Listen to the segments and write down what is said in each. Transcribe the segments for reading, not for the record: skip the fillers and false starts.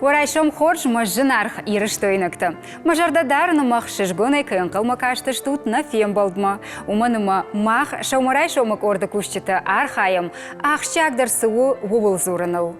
Орайшом хорж мажжынарх ирыштойныкты. Мажардадарны мах шишгоной кынқылма каштыш тут на фем болдма. Уманыма мах шаумарай шомык орды кушчыты архайым, ахшчагдыр суы вувыл зурыныл.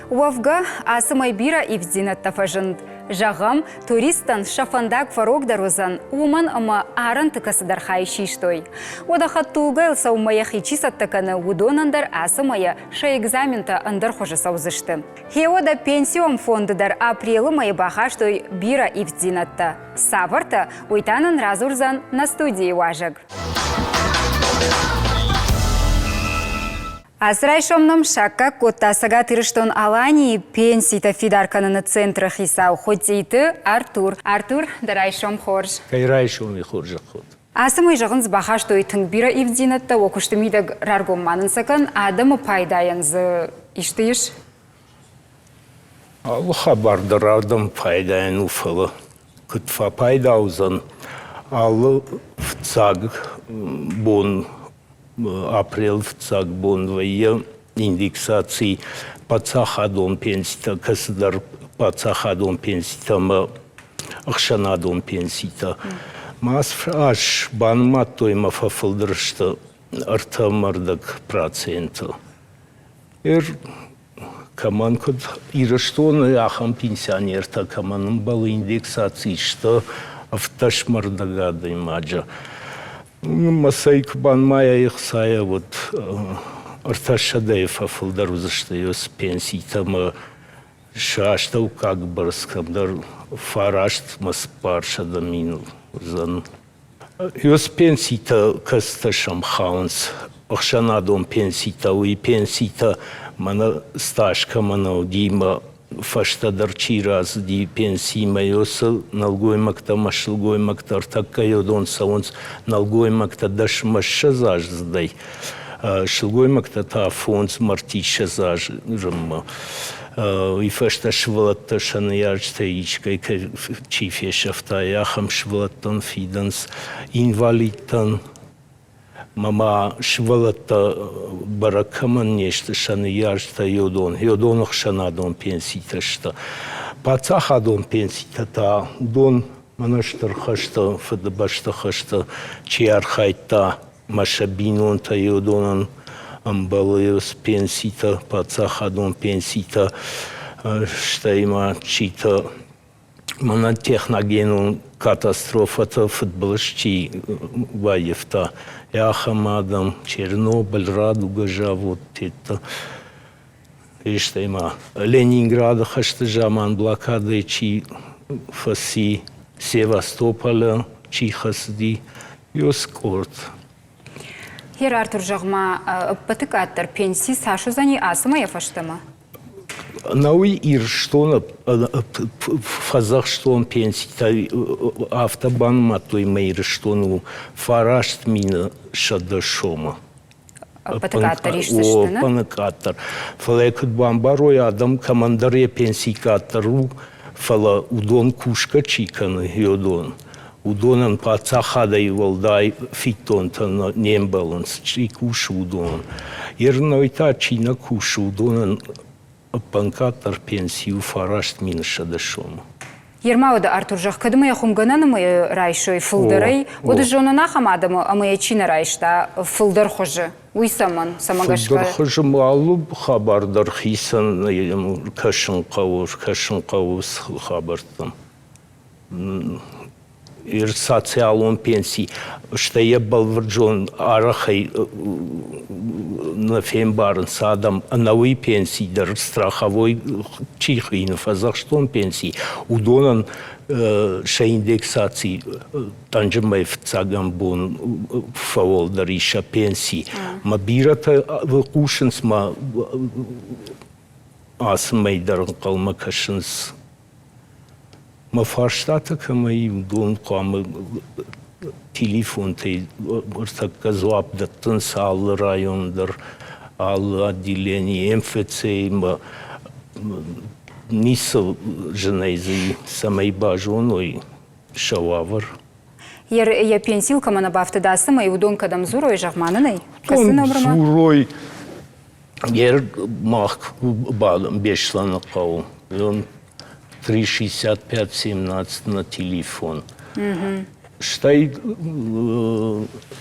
Уавга асымай бира ивдзинат тафажынд. Жағам туристан шафандак фарогдар озан уман ама арын тыкасыдар хайши штой. Одахат тугал саумаях ичисаттаканы удонандар асымая ша экзамента андар хожа саузышты. Хеода пенсион фондыдар апрелы май баха штой бира ивдзинатта. Саварта уйтанын разурзан на студии важаг. Асрайшомным шакка котта сагат ирыштон алани пенсита фидарканын центрах исау хотейты Артур. Артур, дарайшом хорж. Кайрайшом и хоржа ход. Асымай жағын баха штой тыңбира ивдинатта окуштымидаг раргом манынсакан адамы пайдаянзы иштыйыш? Аллы хабардар адам пайдаян уфалы. Күтфа пайдаузан. Аллы вцаг бон апрел в цак бонвая индексации пацахадон пенсита касдар пацахадон пенсита ма ахшанадон пенсита мас аш банмат той мафафылдырышты артамардак процента каман код ирыштон ахам пенсионерта каманым был индексации что автошмардагады маджа Масайк банмая их сая вот арташадаев афылдар uzышты ёс пенсий там шаштау как барскамдар фарашт маспаршада минул зан ёс пенсий та касташам хаунс ахшанадон пенсий та уи пенсий та мана сташка мана дима фаштадар чи раз ди пенсии майоса налгоймакта машылгоймакта артаккайодон саунс налгоймакта даш машшазаж здай шылгоймакта та фонс мартишазаж рымма и фашта швалатта шаныярчта ичкай чифе шафта яхам швалаттан фиданс инвалидтан Мама швалата баракаман нечто шаны яршта йодонах шанадон пенсита шта. Пацахадон пенсита та дон манаштар хашта фадабашта хашта чиархайта машабинон та йодонан амбалайос пенсита пацахадон пенсита шта има чита мана техногенон катастрофата футболшчи ваевта. Яхамадам, Чернобыль, Радуга, вот это. Иштейма. Ленинграда, Хаштажаман, блокады, чи фаси, Севастополя, чи хасди, Йоскорт. Хер Артур жағма патыкаттар пенсии сашу зани асыма яфаштама? Науи ирштона фазах штон пенсии автобан матой мейр штону фарашт мина шадашома. Патыкаттар иштышты, паныкаттар. Фалекут бамбарой адам командаре пенсии каттару фала удон кушка чиканы йодон. Удонан пацахадай волдай фитонтан нембаланс чикуш удон. Ернойта чина куш удонан Панкаттар пенсию фарашт миныша дашома. Ермауда Артур жақ кадымы яхумгананымы райшой фылдырай, оды жонына хамадымы амы ячина райшта фылдыр хожы. Уйсаман самагашка. Фылдыр хожы малу хабардар хисан кашын қауыз хабартам. Ir социалон пенсии, что я был в Джон Арахай на фембарн садам, новый пенсии, даже страховой чихи на фазахштон пенсии, удонан ша индексации, танжемай в цагамбон фавол дариша пенсии, мабирата выкушенс ма асмай дарн калмакашенс. Мафарштата камаи дон кама телефон тей так звап даттан сал райондар ал отделение МФЦ ма нисо женайзи самай бажоной шававар. Я пенсилка мана бафтыдасы ма и удон кадам зурой жағманынай? Зурой Ер мах бадам бешланы қау. 36517 на телефон. Штай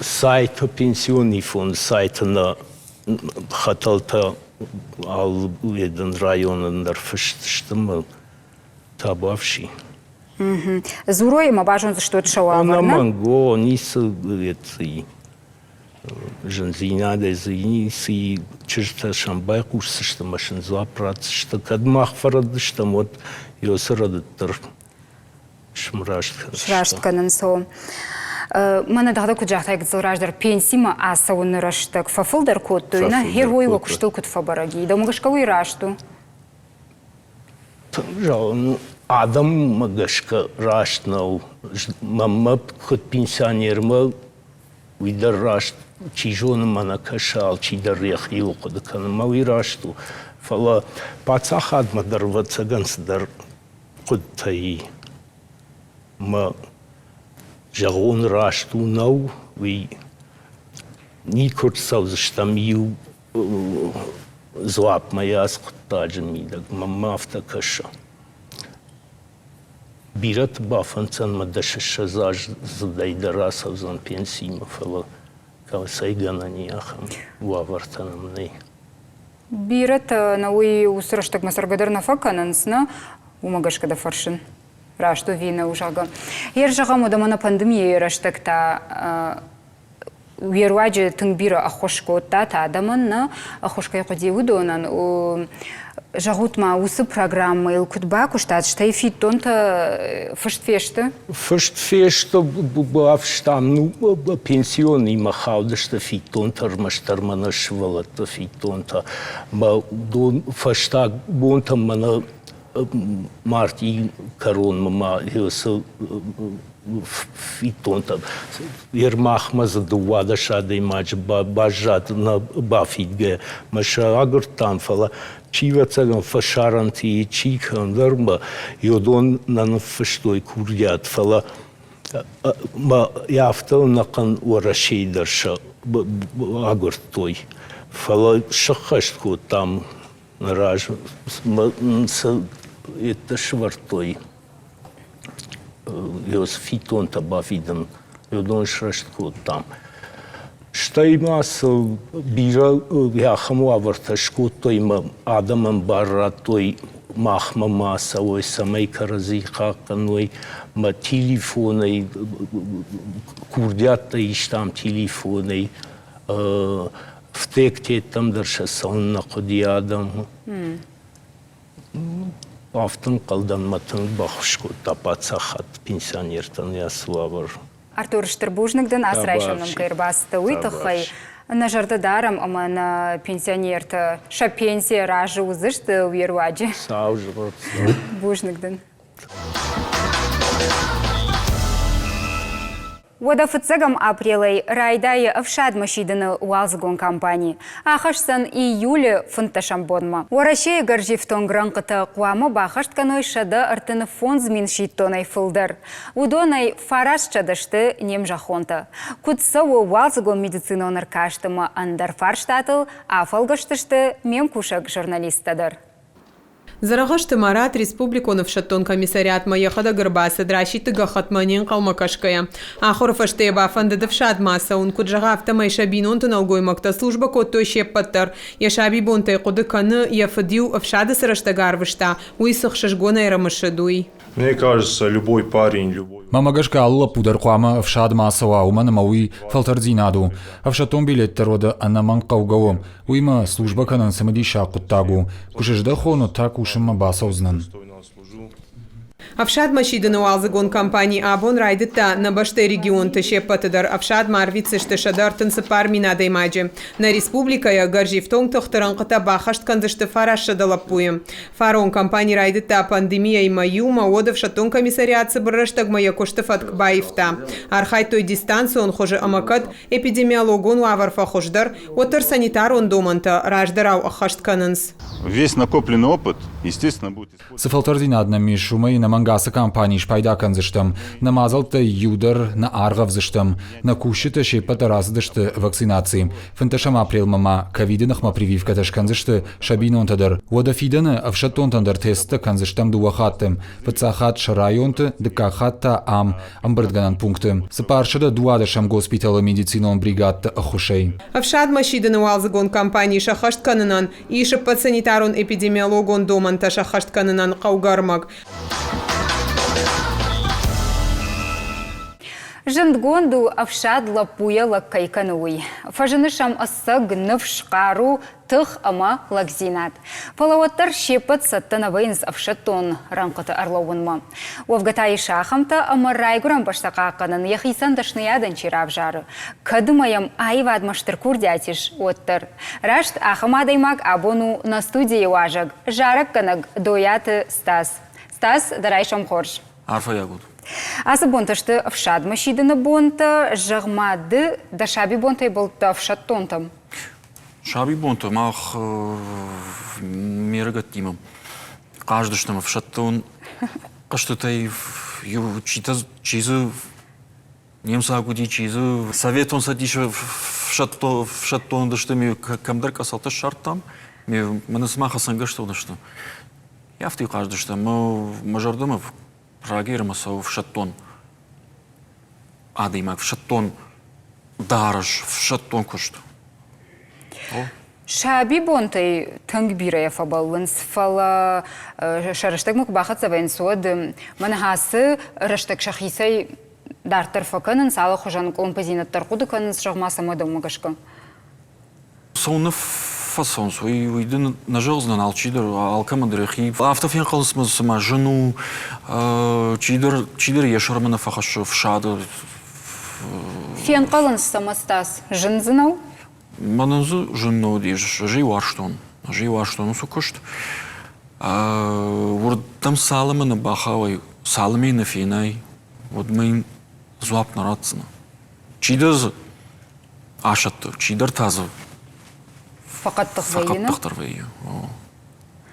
сайта пенсионный фонд, сайта на хаталта ал един районындар фыштымы табавши. Зурой ма бажон за что шауа Она варна? манго, нисы эти жензинады зини чирта шамбай курсы что машин запрат что кадмах фарады что вот ёсырады-тыр Шраштканын со. Мана дагда куджахтай гзылраждар пенсима аса уны раштык фафылдар коттуйна херойва куштыл кутфа бараги. Да мгашкавы рашту. Ну, адам магашка раштнал, мама ход пенсионер видар рашт, чижон мана кашал, чидар яхил кодакан мави рашту. Фала пацахад мадар вацагансдар кодтай. Ма жагон рашту нау ви никот савзштамию злап моя скутаджмидаг мама автокаша. Бират бафанцан мадашша заж задайдарасов зан пенсимов ала кавсайгана нияхам вавартанамней. Бират на уи усраштык масаргадар на факанансна умагашка да фаршин. Рашту вина ужага. Ер жагаму да мана пандемия раштыкта уеруаджи тыңбира ахошко тата адаманна ахошка яқоди удонан жагутма усы программы илкутба куштат штай фиттонта фыштфешты. Фыштфешты бавштам ну пенсионный махавда что фиттонта рмаштармана швалата фиттонта ма дон фаштаг бонта мана Марти корон мама ёсыл фитонта ермахма задувада шадый матч бажат на бафидге маша агуртан фала чива цаган фашаранти чикан дерма йодон на фаштой курдят фала ма яфтал накан урашейдерша агуртой фала шахашку там раж это швартой ёс фитонта бафиден ёдон шраштку там штаймас бира яхаму аварташку той ма адаман барра той махма масовой самой каразиха каной ма телефоной курдята иштам телефоной в текте там дърша сонна коди адам. Автын қалдан матын бахшко тапацахат пенсионертан ясвавар. Артур Штырбужныкден асрайшоным кайрбасты уйтахай. На жардадарам ама на пенсионерта ша пенсия ражы узышты уеруаджи. Саужбарт. Бужныкден. Вода фыцегам апрелей райдайы авшад машидыны уалзгон компании. Ахашсан июле фынташамбонма. Уарашей гаржифтон гранкыты куамы бахаштканой шады артыны фонзмин шиттонай фылдыр. Удонай фараш чадышты нем жахонты. Кутсауы уалзгон медициноныр каштымы андар фарштатыл, афалгаштышты мем кушак журналистадыр. Зарағашты Марат республиконы фшаттон комиссариат маяхада гырбасы драшиты гахатманин қалмакашкая. Ахор фашты бафанды дывшад маса он куджага автомай шабинон туналгой макта служба коттой шеппаттар. Я шаби бонтай куды каны я фадил фшады сыраштагар вышта. Уйсах шашгона и рамашадуй. Мне кажется, любой парень, любой... Мамагашка алла пудар қуама фшад масава умана мауи фалтардзинаду. Фшатон билетті рода анаман қаугауым. Уйма служба канан самади шақуттагу. Кушажда хону так ушыма басаузнан. Авшад машидыны уалзыгон компании абон райдыта на башты регион тышеппатыдар авшад марвицышты шадартынсы парминадай маджи. На республикая гаржифтон тохтаранқыта бахашт канзышты фарашадалаппуем. Фарон компании райдыта пандемия и маюма одав шатон комиссариатсы бұрыштаг мая коштыфат кбаифта. Архай той дистанцию он хожи амакат эпидемиологон лаварфа хождар, отыр санитар он доманта раждарау ахашт канынс. Весь накопленный опыт естественно, будет использоваться. Сыфалтардинадна мишумай на мангаса компании шпайдакан зыштам, на мазалта юдар на аргав зыштам, на кушита шепата раздышты вакцинации. Фенташам апрел мама ковидинах ма прививка ташканзышты шабинонтадар. Уадафидана авшатонтандар теста канзыштам дуахаттым. Пацахат шарайонты дыкахатта амбардганан пункты. Сапаршада дуадашам госпитала медицинон бригадта ахушей. Авшад машиданы уалзыгон компании шахашт канынан, и шеппат санитарон эпидемиологон доманта шахашт канынан қаугармаг. Жындгонду авшад лапуя лаккайкануй. Фажынышам ысыг нывшқару тых ама лакзинат. Палауаттар шепат саттанавайнс авшаттон ранқыты арлауынма. Овгатай шахамта ама райгурам баштақақанын яхисан дашниядан чирав жары. Кадымаям айвад маштыр курдятиш оттыр. Рашт ахамадаймак абону на студии важаг. Жарак канаг дояты Стас. Стас, дарайшам хорш. Арфа ягод. Асы бонташты авшад машиданы бонта, жағмады да шаби бонтай болта авшад тонтам. Шаби бонта мах мерагат имам. Каждыштам авшад тон. Каштытай чизы немса агуди чизы. Совет он садиш авшад тон даштами камдар касалта шарттам. Мен смаха сангашта дашта. Я в ты каждыштам мажардымов. Реагируемся в шаттон. Адаймак в шаттон дараш, в шаттон кушт. Шаби бонтай тангбирая фабалвынс фала шараштак мук бахатса вайнсуад манахасы раштак шахисай дартар факанын салы хожан композинаттар кудыканын шагмаса мадамагашка. Соны фасон свой иден на железный алчидер алкамадрехи автофен қалысмыз сама жену чидер ешармана фахашу в шаду Фен қалын самастас жынзынау? Маназы жену деш живарштон сукушт вот там саламы бахавай салами на финай вот мы зуап нарадсына чидер ашаттыр чидер тазы Фақат тахвейна.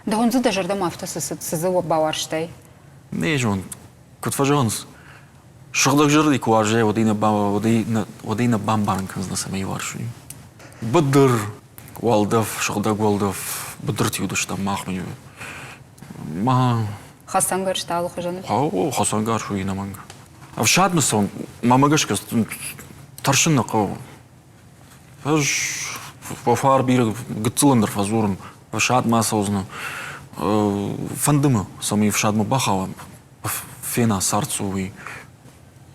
Да он зада жардам автосы сызыва баварштай. Не жон. Кот фажонс. Шагдак жарды куарже водина бамбарн канзна самай варшуни. Бадыр валдав шагдак валдав бадыр тиудашта махмию. Ма Хасангар шталы хожаны. Хасангар шуина манга. А в шадмасон мамагашка таршынна кау. Вафар бир гцылындыр фазурын в шадма созна фандымы самый в шадма бахава фена сарцуй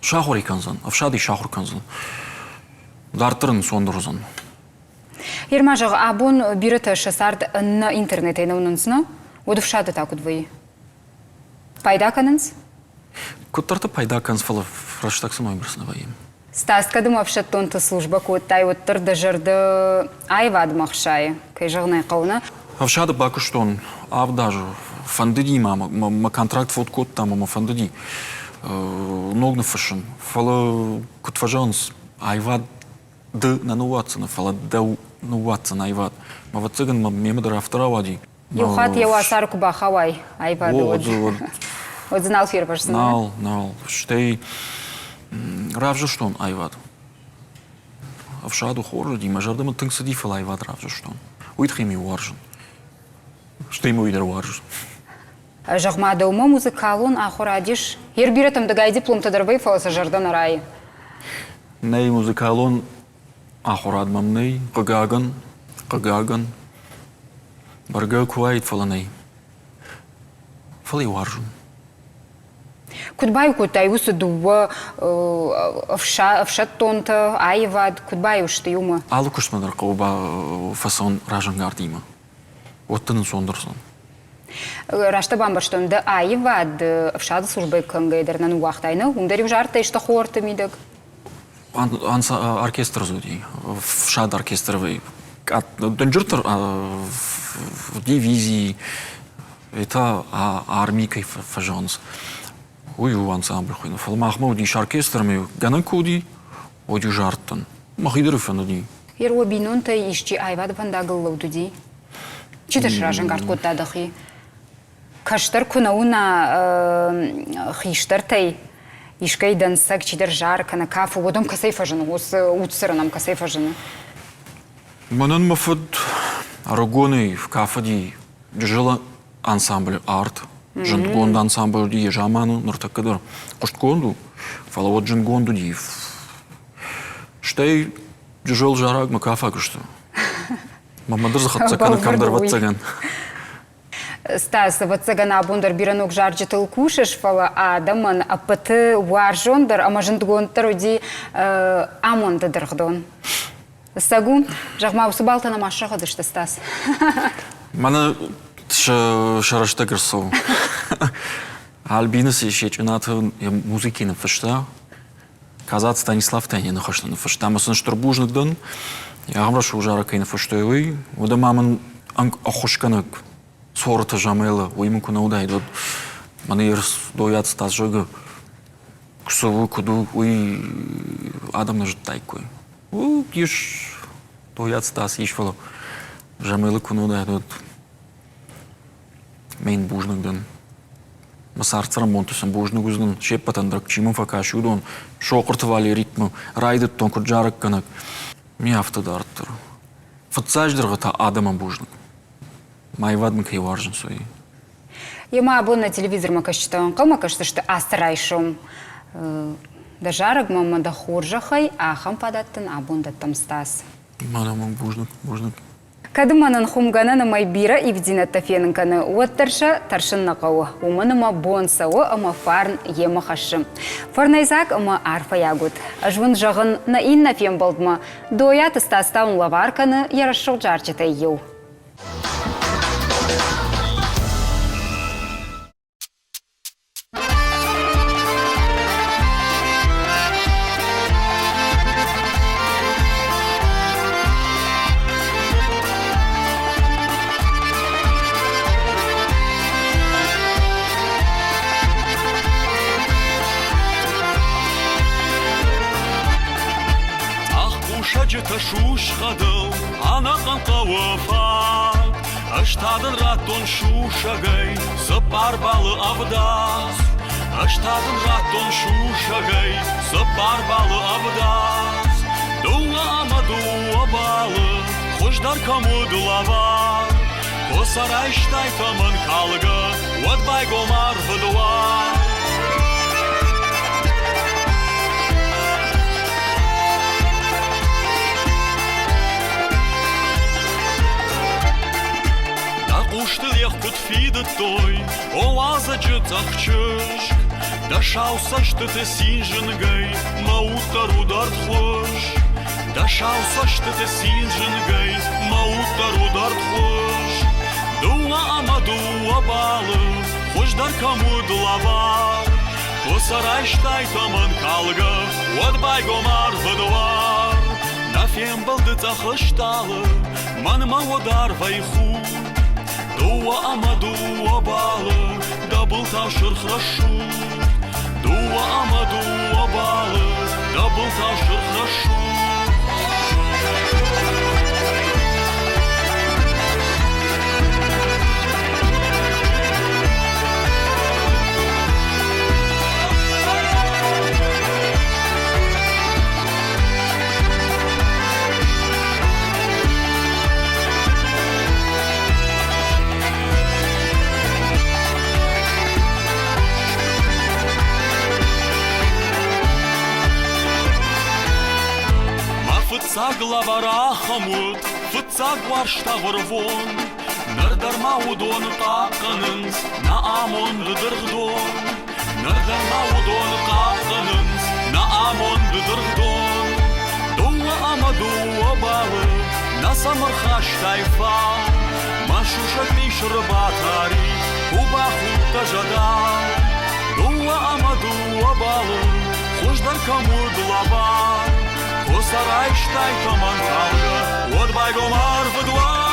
шахури канзан в шади шахур канзан дартырын сондырзан. Ермажаг абон бирата шасард на интернете на унынсна оду в шады так удвои. Пайда канынс? Куттарта пайда канз фала фраштак самой брснаваем. Стас кадым авшат тонта служба куоттай оттыр да жарды айвад махшай, кай жағнай қауна. Авшады бакуштон, даже фандыди ма контракт фот код там, ма фандыди. Ногны фашын, фала кутфажанс, айвад ды нануватсына, фала да нуватсына айвад. Ма ватсыган ма мемадар автора вади. Юхат ева сарку бахавай, айвады от знал фирбашсына. Нал, штей... Равжаштон айвад. Авшаду хоржа ди мажардама тыңсыди фал айвад равжаштон. Уйтхими уаржан. Что ему уйдер уаржан? Жағмада ума музыкалун ахурадиш. Ербиратам дагай диплом тадарвай фаласа жардан арай. Ней музыкалун ахурадмам ней. Қагаган. Барга куайт фаланей. Фали уаржан. Кудбай кутай усы дуа авшат тонта айвад кудбай ушты юма. Алу кушмадар қауба фасон ражангар дима. Оттынын сондырсын. Рашта бамбаштон да айвад авшады службай кангайдарнан уақтайны. Ундарив жарта ишта хорты мидак. Анса оркестр зуди. Вшад оркестровый. Донжуртер в дивизии. Это армийкой фажонс. Уйу ансамбль хуйна. Фалмахма уди оркестрами ганан куди уди жартан. Махидеры фануди. Еру бинонта ишчи айвад пандагыл лаудуди. Читаш ражангард котта дахи. Каштар кунауна хиштартай. Ишкайдан сак чидер жарка на кафу. Водом касайфажын. Утсыранам касайфажын. Манан мафад арагоны в кафади жила ансамбль арт. Жангонда ансамбль ди жаману нортакадар. Коштконду. Фалавод жангонду ди. Штай жил жарак макафа кушта. Мамадыр захатсакана камдар ватсаган. Стас, ватсаган абундар биранук жарджитыл кушаш фала адаман апыты варжондар, амажындгонтар уди амонда дыргдон. Сагу, жагма усубалтана машаха дышты, Стас. Мана шарашта грсо. Альбинас еще чуната музыки на фашта. Казат Станислав Тайни на фашта на фашта. Масын штурбужник дан. Я гамрашу жарака на фаштовый. Вода маман охушканак сорта жамела. Уйму куна удайдут. Манирс доят Стас жога. Кусову куду уй адам нажит тайкой. Иш доят Стас иш фало. Жамела куна удайдут. Мейн бужник дан. Масарцара монтусан бужник уздан. Шеппатан драк чимон факаши удон. Шокортвали ритму. Райдет тонкор жарак канак. Ми автодарттыр. Фатсаждырғыта адаман бужник. Майвадмын кей варжын сои. Ема абон на телевизор макашчытан қылмакашты, что астрайшым. Да жарак мама да хоржахай, ахам падаттын абондаттам Стас. Мадаман бужник. Кадыманын хумгананы майбира ивдина тафенінканы уаттарша таршынна қауы. Уманыма бонсауы ама фарн емі хашым. Фарнайзак ама арфа ягуд. Ажвын жағын на инна фем болдма. Доят Стастаун лаварканы ярашыл жарчытай ел. Шушхадыл, анакан қауыфак, Аштадын раттон шушагай, сыпар балы авдас. Аштадын раттон шушагай, сыпар балы авдас. Дуа ама дуа балы, хождар камудылава. Косарайштай тамын калга, отбай гомар вдуа. Уштылех кутфиды той, оаза жытақчыш. Да шауса штыты синжынгай, маутару дартхош. Да шауса штыты синжынгай, маутару дартхош. Дуа ама дуа балы, хождар камудылава. Косарайштай тамын калга, отбай гомар вдуар. Нафем балды тахышталы, маныма одар вайху. Дуа ама дуа балы, да был ташыр хорошо. Дуа ама дуа балы, да был ташыр хорошо. Фыцаг лавара хамут, фыцаг варштавыр вон. Нырдарма удон қақыныз, на амон дыдырғдон. Нырдарма удон қақыныз, на амон дыдырғдон. Дуа ама дуа балы, на самырхаш тайфа. Машуша пишыр батари, куба хутта жада. Дуа ама дуа балы, хождар камудылава. Косарайштай таман калга, отбай гомар вдва.